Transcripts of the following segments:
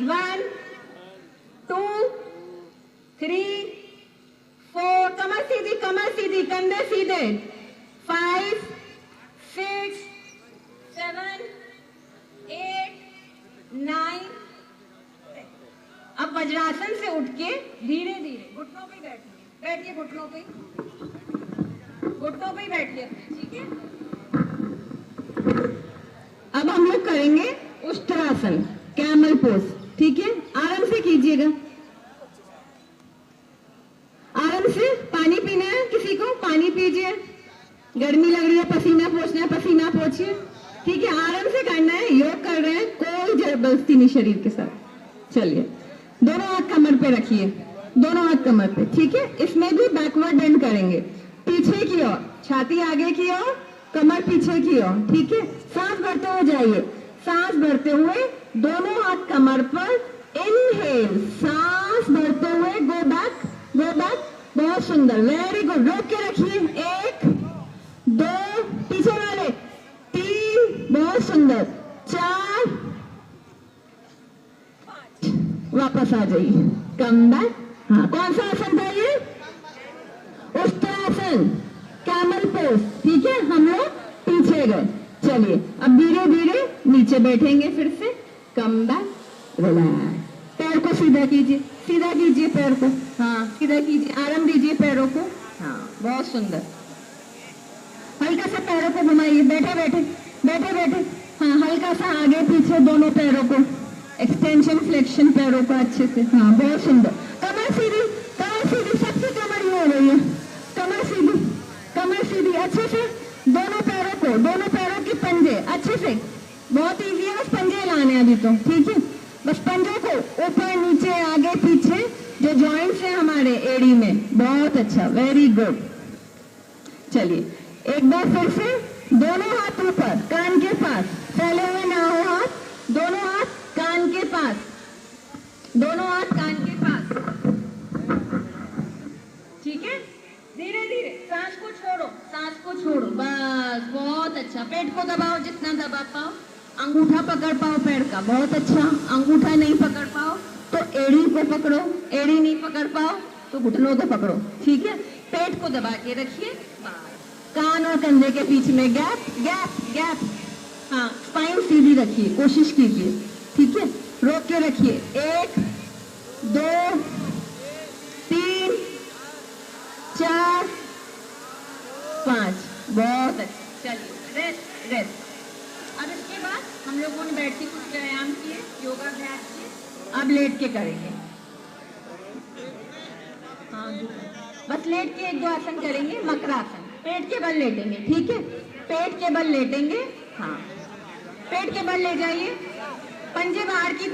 1 2 3 4, कमर सीधी, कंधे सीधे, 5 6 7 8 9। अब वज्रासन से उठ के धीरे धीरे घुटनों पे बैठिए, घुटनों पे ही बैठिए, ठीक है। अब हम लोग करेंगे उष्ट्रासन, कैमल पोज, ठीक है। आराम से कीजिएगा, आराम से। पानी पीना है किसी को, पानी पीजिए। गर्मी लग रही है, पसीना पोंछना है, पसीना पोंछिए, ठीक है। आराम से करना है, योग कर रहे हैं, कोई जबरदस्ती नहीं शरीर के साथ। चलिए, दोनों हाथ कमर पे रखिए, दोनों हाथ कमर पे, ठीक है। इसमें भी बैकवर्ड बेंड करेंगे, पीछे की ओर, छाती आगे की ओर, कमर पीछे की ओर, ठीक है। सांस भरते हुए जाइए, सांस भरते हुए दोनों हाथ कमर पर, इनहेल, सांस भरते हुए, गो बैक, बहुत सुंदर, वेरी गुड। रोक के रखिए, 1 2, पीछे वाले 3, बहुत सुंदर, 4 5, वापस आ जाइए, कम बैक। हाँ, कौन सा आसन था ये? उष्ट्रासन, कैमल पोज, ठीक है। हम लोग पीछे गए। चलिए, अब धीरे धीरे नीचे बैठेंगे, फिर से कम बैक, रिलैक्स। पैर को सीधा कीजिए, सीधा कीजिए पैर को, हाँ सीधा कीजिए, आराम दीजिए पैरों को, हाँ बहुत सुंदर। हल्का सा पैरों को घुमाइए, बैठे बैठे, हाँ हल्का सा आगे पीछे दोनों पैरों को, एक्सटेंशन फ्लेक्शन पैरों का अच्छे से, हाँ बहुत सुंदर। कमर सीधी, सबसे कमर ये हो रही है, कमर सीधी, अच्छे से। दोनों पैरों के पंजे अच्छे से, बहुत इजी है, बस पंजे लाने अभी तो, ठीक है। बस पंजों को ऊपर नीचे आगे पीछे, जो जॉइंट्स है हमारे एड़ी में, बहुत अच्छा, वेरी गुड। चलिए, एक बार फिर से, दोनों हाथ ऊपर कान के पास, फैले हुए ना हो हाथ, दोनों हाथ कान के पास, ठीक है। धीरे धीरे सांस को छोड़ो, बस बहुत अच्छा। पेट को दबाओ, जितना दबा पाओ, अंगूठा पकड़ पाओ पैर का, बहुत अच्छा। अंगूठा नहीं पकड़ पाओ तो एड़ी को पकड़ो, एड़ी नहीं पकड़ पाओ तो घुटनों को पकड़ो, ठीक है। पेट को दबा के रखिए, कान और कंधे के बीच में गैप, हाँ स्पाइन सीधी रखिए, कोशिश कीजिए, ठीक है। रोक के रखिए, 1 2 3 4 5, बहुत अच्छा। चलिए, रेस्ट। अब इसके बाद हम लोगों ने बैठ के कुछ व्यायाम किए, योगाभ्यास किए, अब लेट के करेंगे। हाँ, बस लेट के 1 2 आसन करेंगे, मकरासन, पेट के बल लेटेंगे, ठीक है। पेट के बल लेटेंगे, हाँ पेट के बल ले जाइए, पंजे बाहर की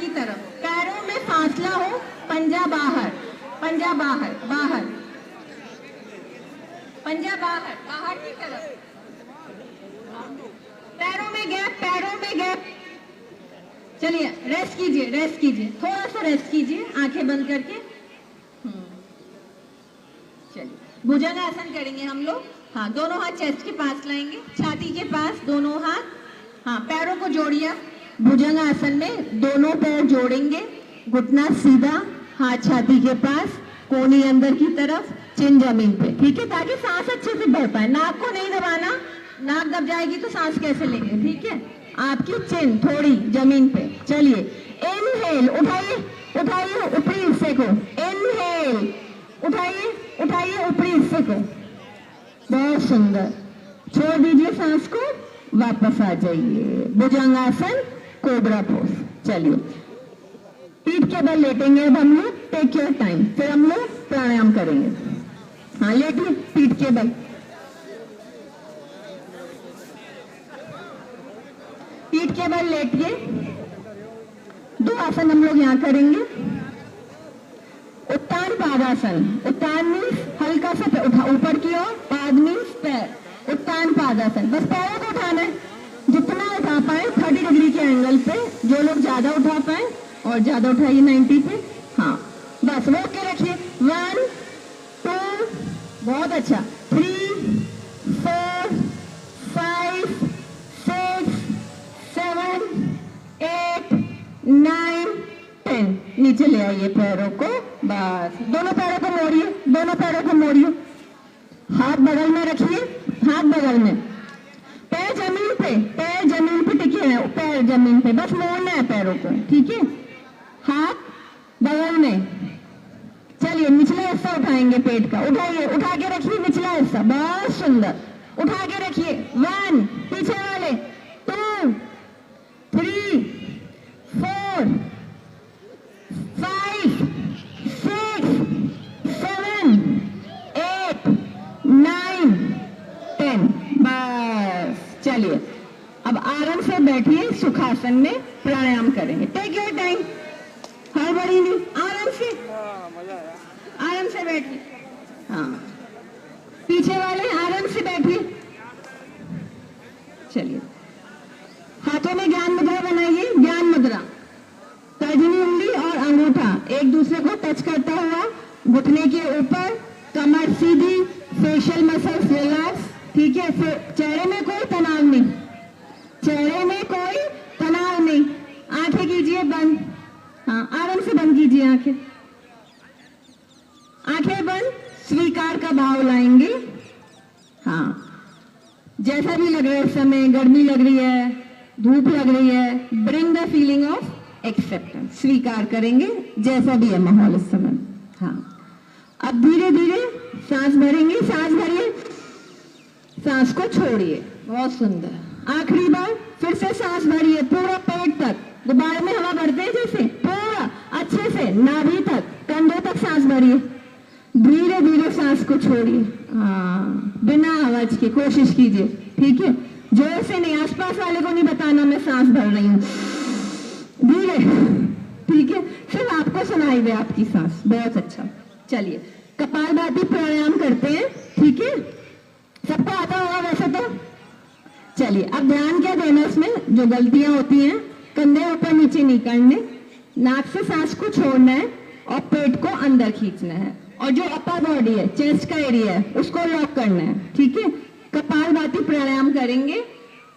तरफ, पैरों में फासला हो, पंजा बाहर, पंजा बाहर की तरफ, पैरों में गैप। चलिए, रेस्ट कीजिए, थोड़ा सा रेस्ट कीजिए, आंखें बंद करके। चलिए, भुजंगासन करेंगे हम लोग। हाँ, दोनों हाथ चेस्ट के पास लाएंगे, छाती के पास दोनों हाथ, हाँ पैरों को जोड़िए। भुजंगासन में दोनों पैर जोड़ेंगे, घुटना सीधा, हाथ छाती के पास, कोहनी अंदर की तरफ, चिन जमीन पे, ठीक है, ताकि सांस अच्छे से भर पाए। नाक को नहीं दबाना, नाक दब जाएगी तो सांस कैसे लेंगे, ठीक है। आपकी चिन थोड़ी जमीन पे। चलिए, इनहेल, उठाइए ऊपरी हिस्से को, इनहेल, उठाइए ऊपरी हिस्से को, बहुत सुंदर। छोड़ दीजिए सांस को, वापस आ जाइए, भुजंगासन, कोबरा पोज। चलिए, पीठ के बल लेटेंगे अब हम लोग, टेक योर टाइम, फिर हम लोग प्राणायाम करेंगे। हाँ, लेटिए, पीठ के बल, लेटिए। 2 आसन हम लोग यहाँ करेंगे। उत्तान पादासन, उत्तान मीन्स हल्का सा ऊपर की ओर, पाद मीन्स पैर, उत्तान पादासन, बस पैरों को उठाना है, जितना उठा पाए 30 डिग्री के एंगल पे, जो लोग ज्यादा उठा पाए और ज्यादा उठाइए 90 पे, हाँ बस रोक के रखिए। 1 2, बहुत अच्छा, 3 4 5 6 7 8 9, 10। नीचे ले आइए पैरों को, बस दोनों पैरों को मोड़िए, दोनों पैरों को मोड़िए, हाथ बगल में रखिए, हाथ बगल में, पैर जमीन पे टिके हैं, पैर जमीन पे, बस मोड़ना है पैरों को, ठीक है, हाथ बगल में। चलिए निचला हिस्सा उठाएंगे पेट का, उठाइए, उठा के रखिए निचला हिस्सा, बहुत सुंदर, उठा के रखिए। 1, पीछे वाले, 2, 3, 4, 5, 6, 7, 8, 9, 10। बस चलिए अब आराम से बैठिए, सुखासन में प्राणायाम करेंगे। टेक योर टाइम, हड़बड़ी नहीं, आराम से बैठिए। हाँ, पीछे वाले आराम से बैठिए। चलिए हाथों में ज्ञान मुद्रा बनाइए, ज्ञान मुद्रा, तर्जनी उंगली और अंगूठा एक दूसरे को टच करता हुआ, घुटने के ऊपर, कमर सीधी, फेशियल मसल्स रिलैक्स, ठीक है। फिर चेहरे में कोई तनाव नहीं, चेहरे में कोई तनाव नहीं, आंखें कीजिए बंद, हाँ आराम से बंद कीजिए आंखें, आंखें बंद, स्वीकार का भाव लाएंगे। हाँ, जैसा भी लग रहा है इस समय, गर्मी लग रही है, धूप लग रही है, bring the feeling of acceptance, स्वीकार करेंगे जैसा भी है माहौल इस समय। हाँ, अब धीरे धीरे सांस भरेंगे, सांस भरिए, सांस को छोड़िए, बहुत सुंदर। आखिरी बार फिर से सांस भरिए, पूरा पेट तक, गुब्बारे में हवा भरते हैं जैसे, पूरा अच्छे से नाभि तक, कंधों तक सांस भरिए, धीरे धीरे सांस को छोड़िए। हाँ, बिना आवाज के कोशिश कीजिए, ठीक है, जोर से नहीं, आसपास वाले को नहीं बताना मैं सांस भर रही हूँ, धीरे, ठीक है, सिर्फ आपको सुनाई दे आपकी सांस, बहुत अच्छा। चलिए कपालभाति प्राणायाम करते हैं, ठीक है, सबको आता होगा वैसे तो। चलिए अब ध्यान क्या देना, इसमें जो गलतियां होती हैं, कंधे ऊपर नीचे नहीं करने, नाक से सांस को छोड़ना है और पेट को अंदर खींचना है, और जो अपर बॉडी है, चेस्ट का एरिया है, उसको लॉक करना है, ठीक है। कपालभाति प्राणायाम करेंगे,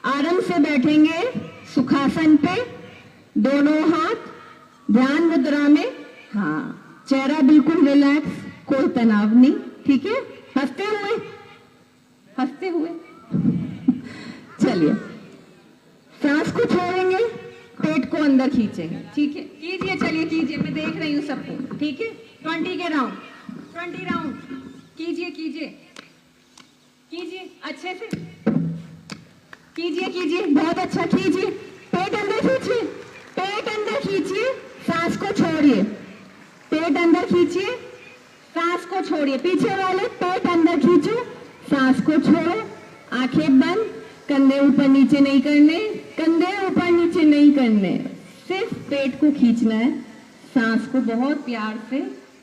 आराम से बैठेंगे सुखासन पे, दोनों हाथ ध्यान मुद्रा में, हाँ, चेहरा बिल्कुल रिलैक्स, कोई तनाव नहीं, ठीक है, हंसते हुए, हंसते हुए। चलिए सांस को छोड़ेंगे, पेट को अंदर खींचेंगे, ठीक है, कीजिए, चलिए कीजिए, मैं देख रही हूँ सबको, ठीक है। 20 के राउंड, 20 राउंड कीजिए, कीजिए, कीजिए, अच्छे से कीजिए, कीजिए, बहुत अच्छा कीजिए, पेट अंदर खींचिए, पेट अंदर खींचिए, सांस को छोड़िए, पेट अंदर खींचिए, सांस को छोड़िए, पीछे वाले पेट अंदर खींचो, सांस को छोड़ो, आंखें बंद, कंधे ऊपर नीचे नहीं करने, कंधे ऊपर नीचे नहीं करने, सिर्फ पेट को खींचना है, सांस को बहुत प्यार से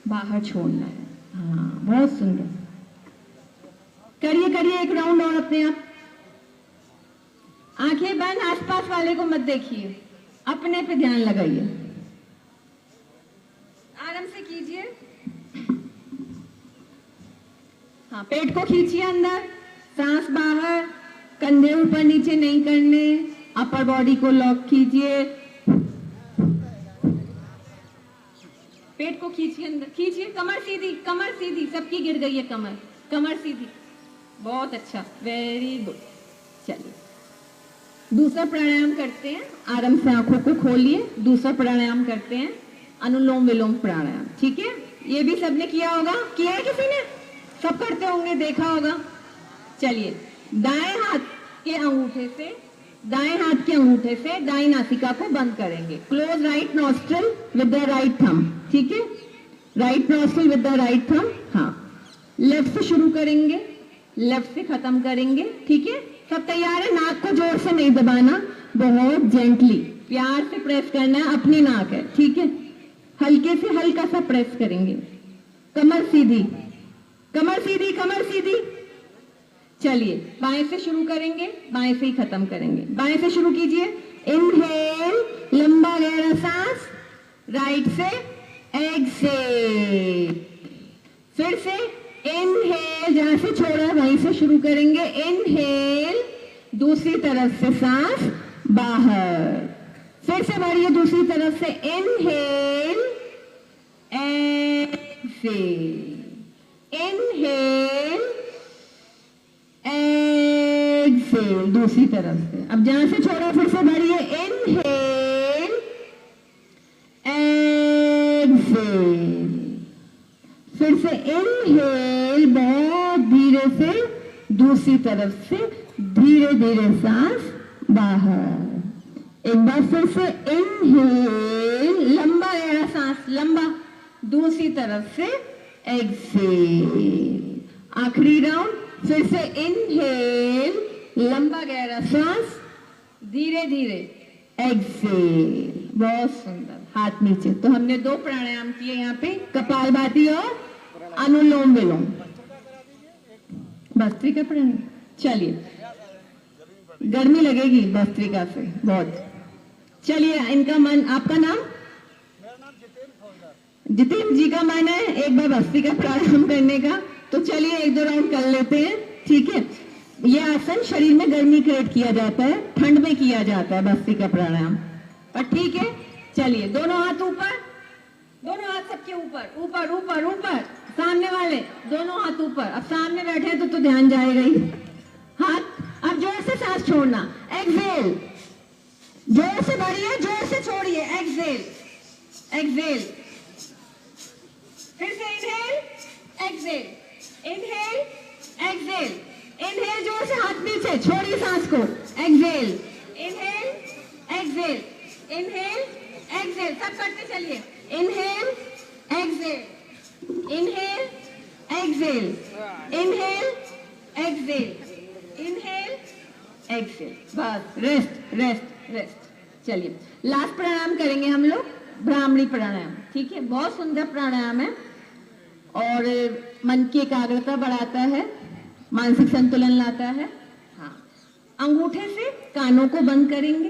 बाहर छोड़ना है। हाँ, बहुत सुंदर, करिए करिए, एक राउंड और अपने आप, आंखें बंद, आसपास वाले को मत देखिए, अपने पे ध्यान लगाइए, आराम से कीजिए। हाँ, पेट को खींचिए अंदर, सांस बाहर, कंधे ऊपर नीचे नहीं करने, अपर बॉडी को लॉक कीजिए, पेट को खींचिए अंदर, खींचिए, कमर सीधी, कमर सीधी, सबकी गिर गई है कमर, कमर सीधी, बहुत अच्छा, वेरी गुड। चलिए दूसरा प्राणायाम करते हैं, आराम से आंखों को खोलिए, दूसरा प्राणायाम करते हैं, अनुलोम विलोम प्राणायाम, ठीक है। ये भी सबने किया होगा, किया है किसी ने, सब करते होंगे, देखा होगा। चलिए दाएं हाथ के अंगूठे से, दाएं हाथ के अंगूठे से दाएं नासिका को बंद करेंगे, close right nostril with the right thumb, ठीक है, right nostril with the right thumb. हाँ, लेफ्ट से शुरू करेंगे, लेफ्ट से खत्म करेंगे, ठीक है, सब तैयार है। नाक को जोर से नहीं दबाना, बहुत जेंटली प्यार से प्रेस करना है, अपनी नाक है, ठीक है, हल्के से हल्का सा प्रेस करेंगे, कमर सीधी, कमर सीधी, कमर सीधी। चलिए बाएं से शुरू करेंगे, बाएं से ही खत्म करेंगे, बाएं से शुरू कीजिए, इनहेल, लंबा गहरा सांस, राइट से एक्सेल, फिर से इनहेल, जहां से छोड़ा वहीं से शुरू करेंगे, इनहेल, दूसरी तरफ से सांस बाहर, फिर से बढ़िए दूसरी तरफ से, इनहेल एक्सेल, इनहेल एक्सेल, दूसरी तरफ से। अब जहां से छोड़ा फिर से बढ़िए, इनहेल एक्सेल, फिर से इनहेल, बहुत धीरे से दूसरी तरफ से, धीरे धीरे सांस बाहर। एक बार फिर से इनहेल, लंबा गहरा सांस, लंबा, दूसरी तरफ से एक्सेल। आखिरी राउंड, फिर से इनहेल, लंबा गहरा सांस, धीरे धीरे एक्सेल। बहुत सुंदर, हाथ नीचे। तो हमने 2 प्राणायाम किए यहाँ पे, कपालभाति और अनुलोम विलोम, भस्त्रिका प्राणायाम। चलिए, गर्मी लगेगी भस्त्रिका से बहुत। चलिए, इनका मन, आपका नाम? जितेंद्र जी का मन है एक बार भस्त्रिका प्राणायाम करने का, तो चलिए 1-2 राउंड कर लेते हैं, ठीक है। ये आसन शरीर में गर्मी क्रिएट किया जाता है, ठंड में किया जाता है भस्त्रिका प्राणायाम, पर ठीक है। चलिए, दोनों हाथ ऊपर, दोनों हाथ सबके ऊपर, ऊपर ऊपर ऊपर, सामने वाले दोनों हाथ ऊपर। अब सामने बैठे तो ध्यान जाएगा ही। हाथ, अब जोर से सांस छोड़ना, एक्सेल, जोर से भरिए, जोर से छोड़िए, एक्सेल एक्सेल, फिर से inhale exhale, inhale exhale, inhale, जोर से हाथ नीचे, छोड़िए सांस को, exhale, inhale exhale, inhale exhale, सब करते चलिए, inhale exhale, inhale exhale, inhale exhale, inhale exhale, बस, रेस्ट रेस्ट रेस्ट। चलिए, लास्ट प्राणायाम करेंगे हम लोग, ब्राह्मणी प्राणायाम, ठीक है। बहुत सुंदर प्राणायाम है और मन की एकाग्रता बढ़ाता है, मानसिक संतुलन लाता है। हाँ, अंगूठे से कानों को बंद करेंगे,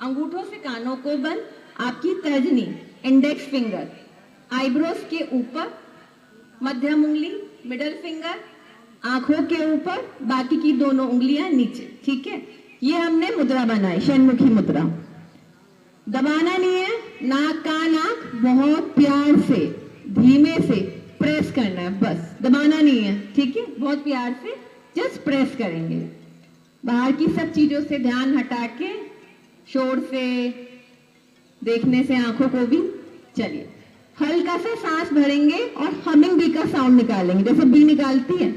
अंगूठों से कानों को बंद, आपकी तर्जनी, इंडेक्स फिंगर आईब्रोज के ऊपर, मध्यम उंगली, मिडल फिंगर आंखों के ऊपर, बाकी की दोनों उंगलियां नीचे, ठीक है। ये हमने मुद्रा बनाई, षण्मुखी मुद्रा। दबाना नहीं है, नाक कान आंख बहुत प्यार से, धीमे से प्रेस करना है, बस दबाना नहीं है, ठीक है। बहुत प्यार से जस्ट प्रेस करेंगे, बाहर की सब चीजों से ध्यान हटा के, शोर से, देखने से आंखों को भी। चलिए, हल्का सा सांस भरेंगे और हमिंग बी का साउंड निकालेंगे, जैसे बी निकालती है,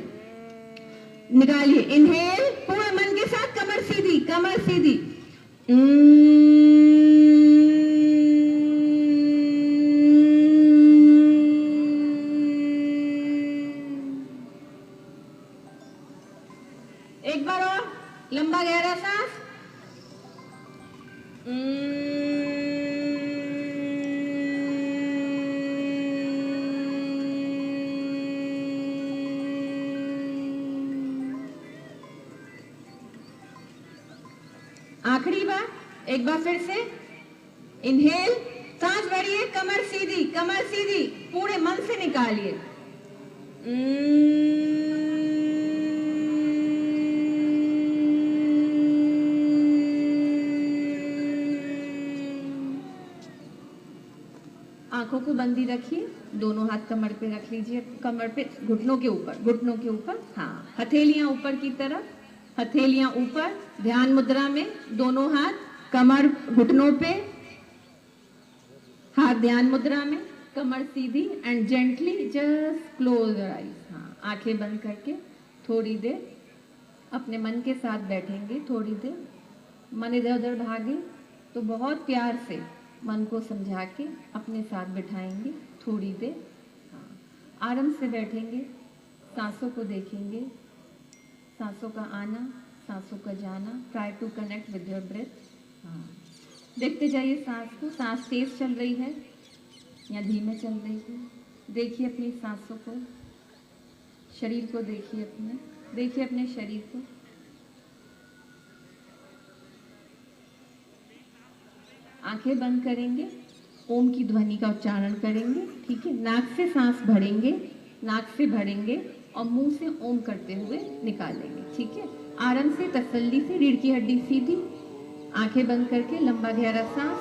निकालिए। इनहेल, पूरे मन के साथ, कमर सीधी, कमर सीधी, एक बार और, लंबा गहरा सांस, आखिरी बार, एक बार फिर से, इनहेल, सांस भरिए, कमर सीधी, कमर सीधी, पूरे मन से निकालिए, आंखों को बंदी रखिए, दोनों हाथ कमर पे रख लीजिए, कमर पे, घुटनों के ऊपर, घुटनों के ऊपर, हाँ, हथेलियां ऊपर की तरफ, हथेलियां ऊपर, ध्यान मुद्रा में, दोनों हाथ कमर, घुटनों पे, हाथ ध्यान मुद्रा में, कमर सीधी, and gently just close your eyes. हाँ, आंखें बंद करके थोड़ी देर अपने मन के साथ बैठेंगे, थोड़ी देर मन इधर उधर भागे तो बहुत प्यार से मन को समझा के अपने साथ बिठाएंगे थोड़ी देर। हाँ, आराम से बैठेंगे, सांसों को देखेंगे, सांसों का आना, सांसों का जाना, try to connect with your breath. हाँ, देखते जाइए सांस को, सांस तेज चल रही है या धीमे चल रही है, देखिए अपनी सांसों को, शरीर को देखिए अपने शरीर को। आंखें बंद करेंगे, ओम की ध्वनि का उच्चारण करेंगे, ठीक है। नाक से सांस भरेंगे, नाक से भरेंगे और मुंह से ओम करते हुए निकालेंगे, ठीक है। आराम से, तसल्ली से, रीढ़ की हड्डी सीधी, आंखें बंद करके लंबा गहरा सांस,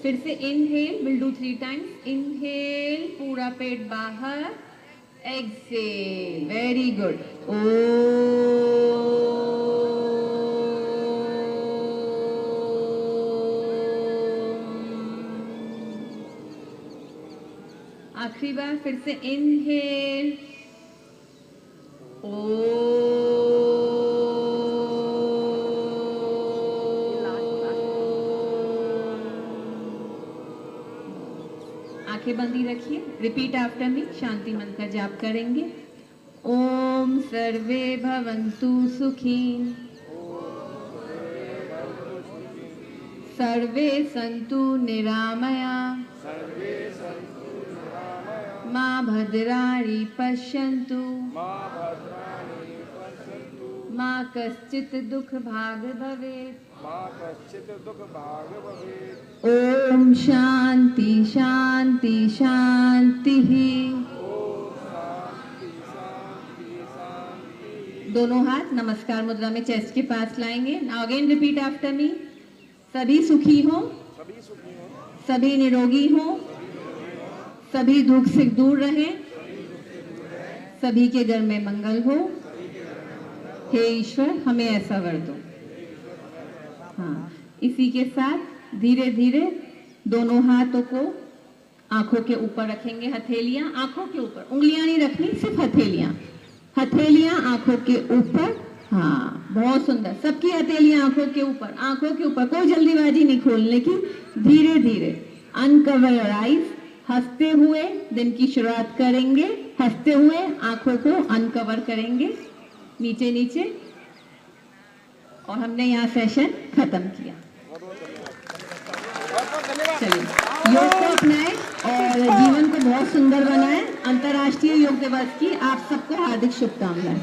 फिर से inhale, will do 3 times. Inhale, पूरा पेट बाहर। Exhale, very good. आखिरी बार फिर से इनहेल। आंखें बंदी रखिए। रिपीट आफ्टर मी, शांति मंत्र का जाप करेंगे। ओम सर्वे भवन्तु सुखी, सर्वे सन्तु निरामया, मां भद्राणि पश्यन्तु, मां कश्चित् दुख भाग भवेत्। ओम शांति शांति शांति। दोनों हाथ नमस्कार मुद्रा में चेस्ट के पास लाएंगे। Now again repeat after me. सभी सुखी हो, सभी निरोगी हो, सभी दुख से दूर रहें, सभी के घर में मंगल हो। हे ईश्वर, हमें ऐसा वर दो। हाँ, इसी के साथ धीरे धीरे दोनों हाथों को आंखों के ऊपर रखेंगे। हथेलियां आंखों के ऊपर, उंगलियां नहीं रखनी, सिर्फ हथेलियां। हथेलियां आंखों के ऊपर। हाँ, बहुत सुंदर। सबकी हथेलियां आंखों के ऊपर, आंखों के ऊपर। कोई जल्दीबाजी नहीं खोलने की, धीरे धीरे। Uncover your eyes. हंसते हुए दिन की शुरुआत करेंगे। हंसते हुए आंखों को अनकवर करेंगे, नीचे नीचे। और हमने यहाँ सेशन खत्म किया। चलिए, योग को अपनाएं और जीवन को बहुत सुंदर बनाएं। अंतर्राष्ट्रीय योग दिवस की आप सबको हार्दिक शुभकामनाएं।